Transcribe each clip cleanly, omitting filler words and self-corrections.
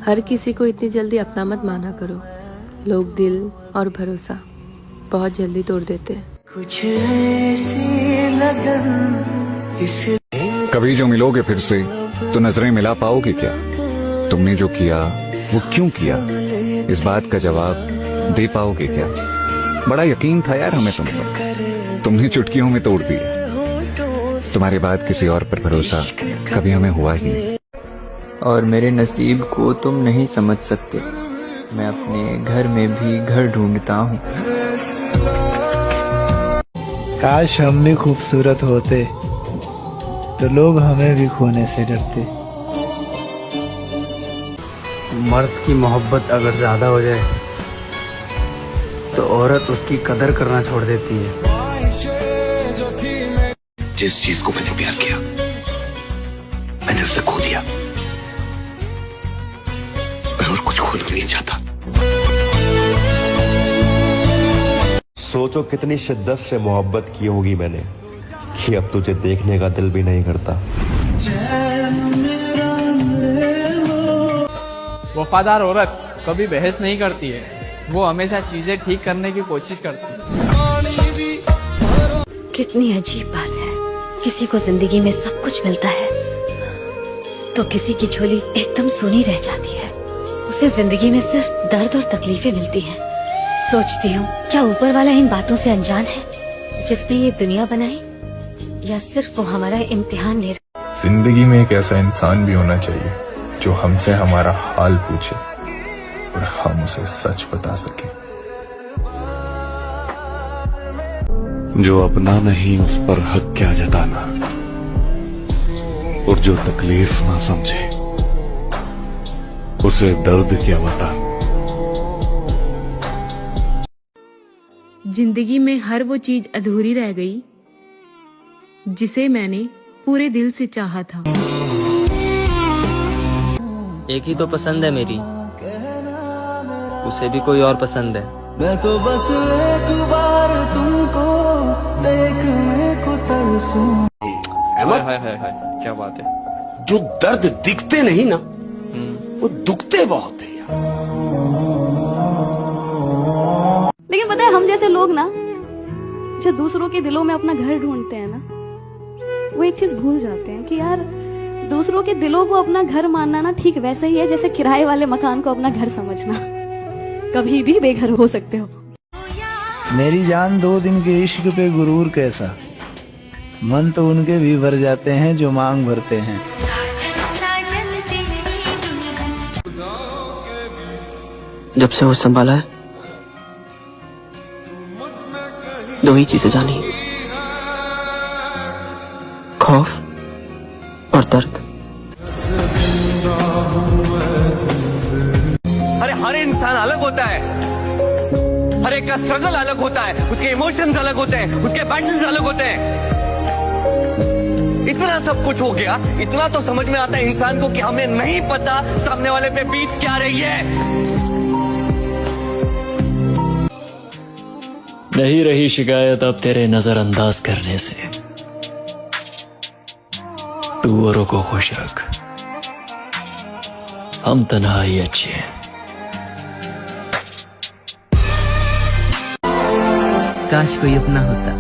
हर किसी को इतनी जल्दी अपना मत माना करो। लोग दिल और भरोसा बहुत जल्दी तोड़ देते हैं। कुछ ऐसी लगन कभी जो मिलोगे फिर से तो नजरें मिला पाओगे क्या? तुमने जो किया वो क्यों किया, इस बात का जवाब दे पाओगे क्या? बड़ा यकीन था यार हमें तुम पर, तुमने चुटकियों में तोड़ दिया। तुम्हारे बाद किसी और पर भरोसा कभी हमें हुआ ही नहीं। और मेरे नसीब को तुम नहीं समझ सकते, मैं अपने घर में भी घर ढूंढता हूँ। काश हम भी खूबसूरत होते तो लोग हमें भी खोने से डरते। मर्द की मोहब्बत अगर ज्यादा हो जाए तो औरत उसकी कदर करना छोड़ देती है। जिस चीज को मैंने प्यार किया मैंने उसे खो दिया। मैं और कुछ खोना नहीं चाहता। सोचो कितनी शिद्दत से मोहब्बत की होगी मैंने कि अब तुझे देखने का दिल भी नहीं करता। वफादार औरत कभी बहस नहीं करती है, वो हमेशा चीजें ठीक करने की कोशिश करती है। कितनी अजीब बात है, किसी को जिंदगी में सब कुछ मिलता है तो किसी की झोली एकदम सूनी रह जाती है। उसे जिंदगी में सिर्फ दर्द और तकलीफें मिलती हैं। सोचती हूँ क्या ऊपर वाला इन बातों से अनजान है जिसने ये दुनिया बनाई, या सिर्फ वो हमारा इम्तिहान ले रहा। जिंदगी में एक ऐसा इंसान भी होना चाहिए जो हमसे हमारा हाल पूछे और हम उसे सच बता सके। जो अपना नहीं उस पर हक क्या जताना, और जो तकलीफ ना समझे उसे दर्द क्या बताना। जिंदगी में हर वो चीज अधूरी रह गई जिसे मैंने पूरे दिल से चाहा था। एक ही तो पसंद है मेरी, उसे भी कोई और पसंद है। मैं तो बस एक बार तुमको देखने को तरसूं। क्या बात है। जो दर्द दिखते नहीं ना वो दुखते बहुत है यार। लेकिन पता है हम जैसे लोग ना जो दूसरों के दिलों में अपना घर ढूंढते हैं ना, वो एक चीज भूल जाते हैं कि यार दूसरों के दिलों को अपना घर मानना ना ठीक वैसे ही है जैसे किराए वाले मकान को अपना घर समझना। कभी भी बेघर हो सकते हो। मेरी जान 2 दिन के इश्क पे गुरूर कैसा, मन तो उनके भी भर जाते हैं जो मांग भरते हैं। जब से वो संभाला है 2 ही चीजें जानी, खौफ और दर्द। अरे हर इंसान अलग होता है, हर एक का स्ट्रगल अलग होता है, उसके इमोशंस अलग होते हैं, उसके बैटल्स अलग होते हैं। इतना सब कुछ हो गया, इतना तो समझ में आता है इंसान को कि हमें नहीं पता सामने वाले पे बीत क्या रही है। नहीं रही शिकायत अब तेरे नजरअंदाज करने से। तू औरों को खुश रख, हम तन्हाई अच्छे हैं। काश कोई अपना होता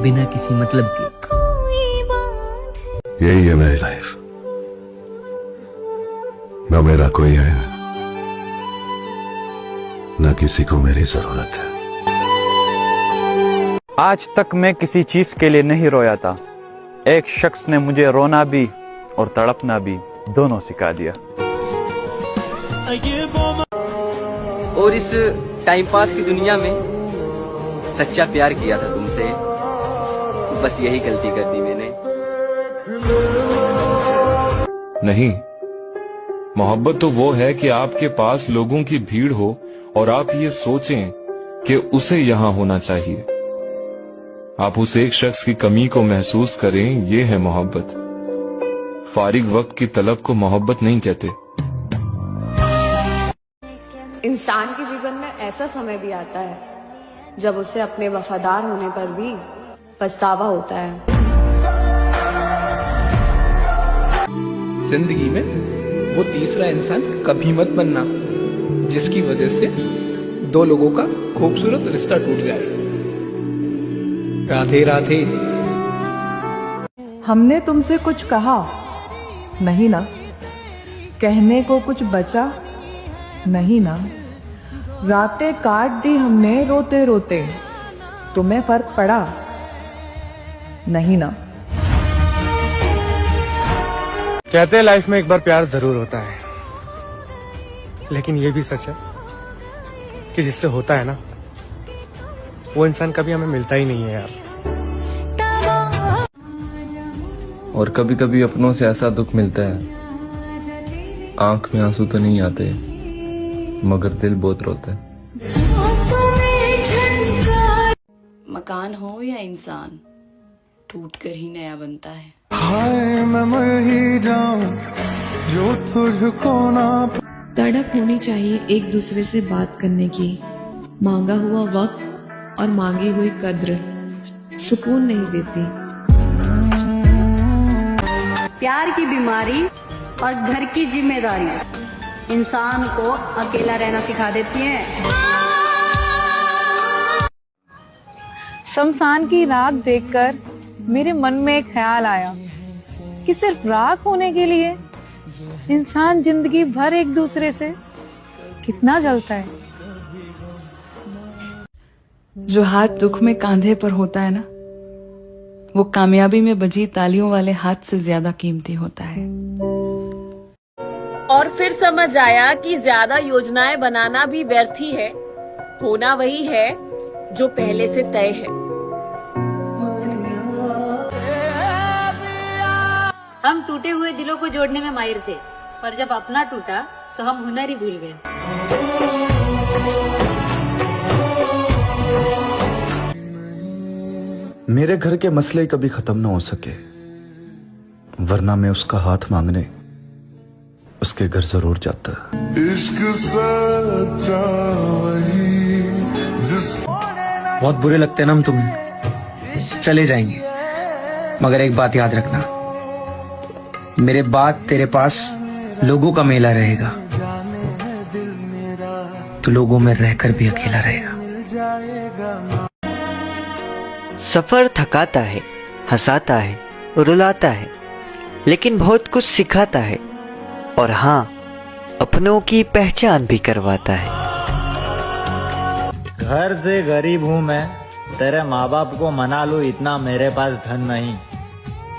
बिना किसी मतलब के। यही है मेरी लाइफ, न मेरा कोई है न किसी को मेरी जरूरत है। आज तक मैं किसी चीज के लिए नहीं रोया था, एक शख्स ने मुझे रोना भी और तड़पना भी दोनों सिखा दिया। और इस टाइम पास की दुनिया में सच्चा प्यार किया था तुमसे, बस यही गलती कर दी मैंने। नहीं, मोहब्बत तो वो है कि आपके पास लोगों की भीड़ हो और आप ये सोचें कि उसे यहाँ होना चाहिए। आप उस एक शख्स की कमी को महसूस करें, ये है मोहब्बत। फारिग वक्त की तलब को मोहब्बत नहीं कहते। इंसान के जीवन में ऐसा समय भी आता है जब उसे अपने वफादार होने पर भी पछतावा होता है। जिंदगी में वो तीसरा इंसान कभी मत बनना जिसकी वजह से दो लोगों का खूबसूरत रिश्ता टूट जाए। राधे राधे। हमने तुमसे कुछ कहा नहीं ना? कहने को कुछ बचा नहीं ना? रातें काट दी हमने रोते रोते, तुम्हें फर्क पड़ा नहीं ना? कहते हैं लाइफ में एक बार प्यार जरूर होता है, लेकिन ये भी सच है कि जिससे होता है ना, वो इंसान कभी हमें मिलता ही नहीं है यार। और कभी कभी अपनों से ऐसा दुख मिलता है, आंख में आंसू तो नहीं आते मगर दिल बहुत रोता है। मकान हो या इंसान, टूट कर ही नया बनता है। हाय मैं मर ही जाऊं जो तुझको ना। तड़प होनी चाहिए एक दूसरे से बात करने की, मांगा हुआ वक्त और मांगी हुई कद्र सुकून नहीं देती। प्यार की बीमारी और घर की जिम्मेदारी इंसान को अकेला रहना सिखा देती है। शमशान की राख देखकर मेरे मन में एक ख्याल आया कि सिर्फ राख होने के लिए इंसान जिंदगी भर एक दूसरे से कितना जलता है। जो हाथ दुख में कांधे पर होता है ना, वो कामयाबी में बजी तालियों वाले हाथ से ज्यादा कीमती होता है। और फिर समझ आया कि ज्यादा योजनाएं बनाना भी व्यर्थ ही है, होना वही है जो पहले से तय है। हम टूटे हुए दिलों को जोड़ने में माहिर थे, पर जब अपना टूटा तो हम हुनर ही भूल गए। मेरे घर के मसले कभी खत्म ना हो सके, वरना मैं उसका हाथ मांगने उसके घर जरूर जाता। इश्क सच्चा वही जिस। बहुत बुरे लगते हैं ना हम तुम्हें, चले जाएंगे, मगर एक बात याद रखना, मेरे बाद तेरे पास लोगों का मेला रहेगा, तो लोगों में रहकर भी अकेला रहेगा। सफर थकाता है, हंसाता है, रुलाता है, लेकिन बहुत कुछ सिखाता है, और हाँ, अपनों की पहचान भी करवाता है। घर से गरीब हूँ मैं, तेरे माँ बाप को मना लूं इतना मेरे पास धन नहीं,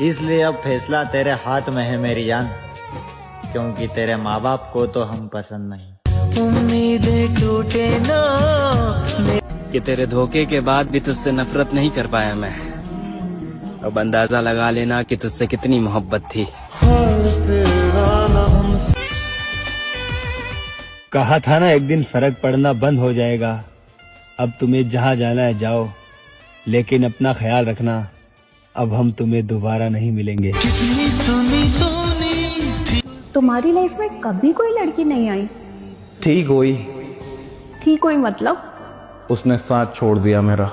इसलिए अब फैसला तेरे हाथ में है मेरी जान, क्योंकि तेरे माँ बाप को तो हम पसंद नहीं। उम्मीदें टूटे ना कि तेरे धोखे के बाद भी तुझसे नफरत नहीं कर पाया मैं, अब अंदाजा लगा लेना कि तुझसे कितनी मोहब्बत थी। कहा था ना एक दिन फर्क पड़ना बंद हो जाएगा। अब तुम्हें जहाँ जाना है जाओ, लेकिन अपना ख्याल रखना, अब हम तुम्हें दोबारा नहीं मिलेंगे। तुम्हारी लाइफ में कभी कोई लड़की नहीं आई? थी कोई थी कोई मतलब? उसने साथ छोड़ दिया मेरा।